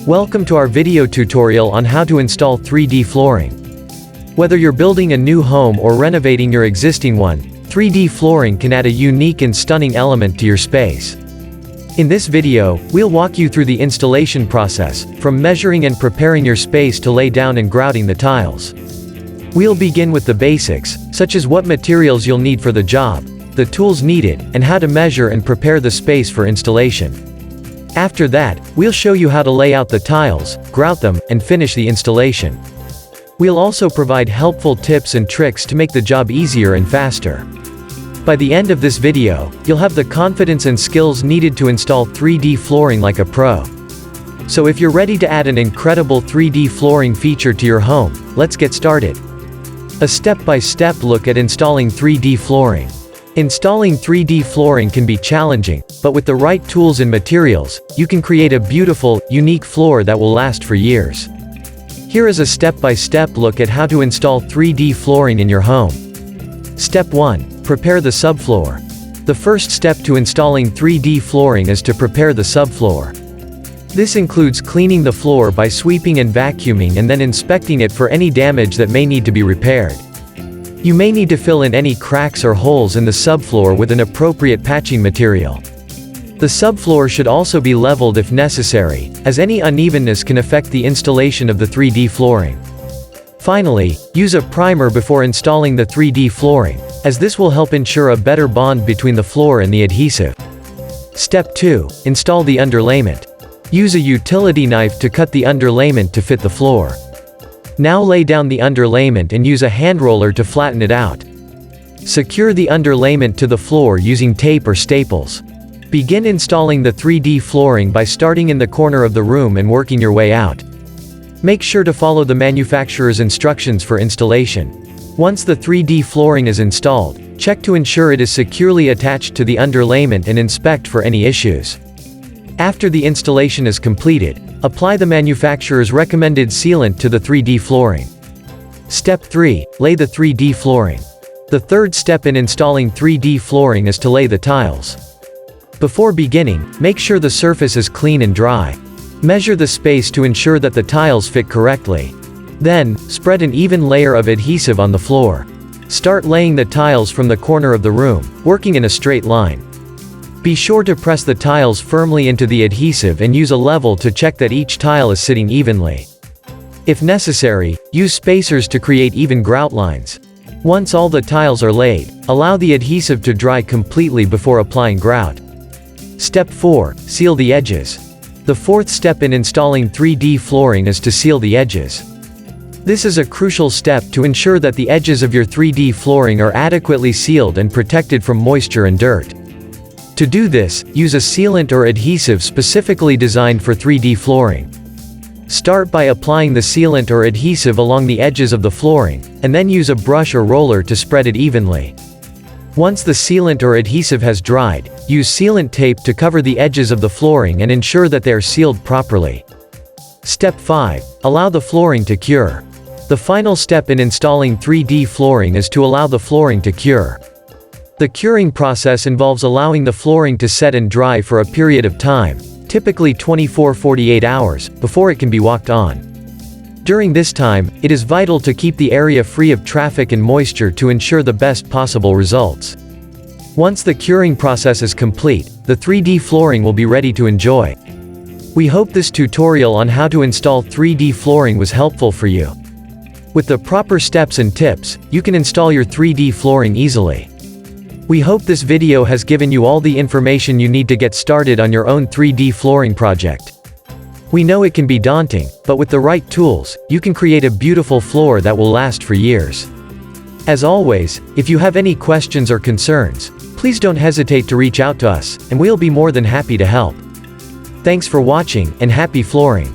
Welcome to our video tutorial on how to install 3D flooring. Whether you're building a new home or renovating your existing one, 3D flooring can add a unique and stunning element to your space. In this video, we'll walk you through the installation process, from measuring and preparing your space to lay down and grouting the tiles. We'll begin with the basics, such as what materials you'll need for the job, the tools needed, and how to measure and prepare the space for installation. After that, we'll show you how to lay out the tiles, grout them, and finish the installation. We'll also provide helpful tips and tricks to make the job easier and faster. By the end of this video, you'll have the confidence and skills needed to install 3D flooring like a pro. So if you're ready to add an incredible 3D flooring feature to your home, let's get started. A step-by-step look at installing 3D flooring. Installing 3D flooring can be challenging, but with the right tools and materials, you can create a beautiful, unique floor that will last for years. Here is a step-by-step look at how to install 3D flooring in your home. Step 1. Prepare the subfloor. The first step to installing 3D flooring is to prepare the subfloor. This includes cleaning the floor by sweeping and vacuuming and then inspecting it for any damage that may need to be repaired. You may need to fill in any cracks or holes in the subfloor with an appropriate patching material. The subfloor should also be leveled if necessary, as any unevenness can affect the installation of the 3D flooring. Finally, use a primer before installing the 3D flooring, as this will help ensure a better bond between the floor and the adhesive. Step 2. Install the underlayment. Use a utility knife to cut the underlayment to fit the floor. Now lay down the underlayment and use a hand roller to flatten it out. Secure the underlayment to the floor using tape or staples. Begin installing the 3D flooring by starting in the corner of the room and working your way out. Make sure to follow the manufacturer's instructions for installation. Once the 3D flooring is installed, check to ensure it is securely attached to the underlayment and inspect for any issues. After the installation is completed, apply the manufacturer's recommended sealant to the 3D flooring. Step 3. Lay the 3D flooring. The third step in installing 3D flooring is to lay the tiles. Before beginning, make sure the surface is clean and dry. Measure the space to ensure that the tiles fit correctly. Then, spread an even layer of adhesive on the floor. Start laying the tiles from the corner of the room, working in a straight line. Be sure to press the tiles firmly into the adhesive and use a level to check that each tile is sitting evenly. If necessary, use spacers to create even grout lines. Once all the tiles are laid, allow the adhesive to dry completely before applying grout. Step 4. Seal the edges. The fourth step in installing 3D flooring is to seal the edges. This is a crucial step to ensure that the edges of your 3D flooring are adequately sealed and protected from moisture and dirt. To do this, use a sealant or adhesive specifically designed for 3D flooring. Start by applying the sealant or adhesive along the edges of the flooring, and then use a brush or roller to spread it evenly. Once the sealant or adhesive has dried, use sealant tape to cover the edges of the flooring and ensure that they are sealed properly. Step 5. Allow the flooring to cure. The final step in installing 3D flooring is to allow the flooring to cure. The curing process involves allowing the flooring to set and dry for a period of time, typically 24–48 hours, before it can be walked on. During this time, it is vital to keep the area free of traffic and moisture to ensure the best possible results. Once the curing process is complete, the 3D flooring will be ready to enjoy. We hope this tutorial on how to install 3D flooring was helpful for you. With the proper steps and tips, you can install your 3D flooring easily. We hope this video has given you all the information you need to get started on your own 3D flooring project. We know it can be daunting, but with the right tools, you can create a beautiful floor that will last for years. As always, if you have any questions or concerns, please don't hesitate to reach out to us, and we'll be more than happy to help. Thanks for watching, and happy flooring!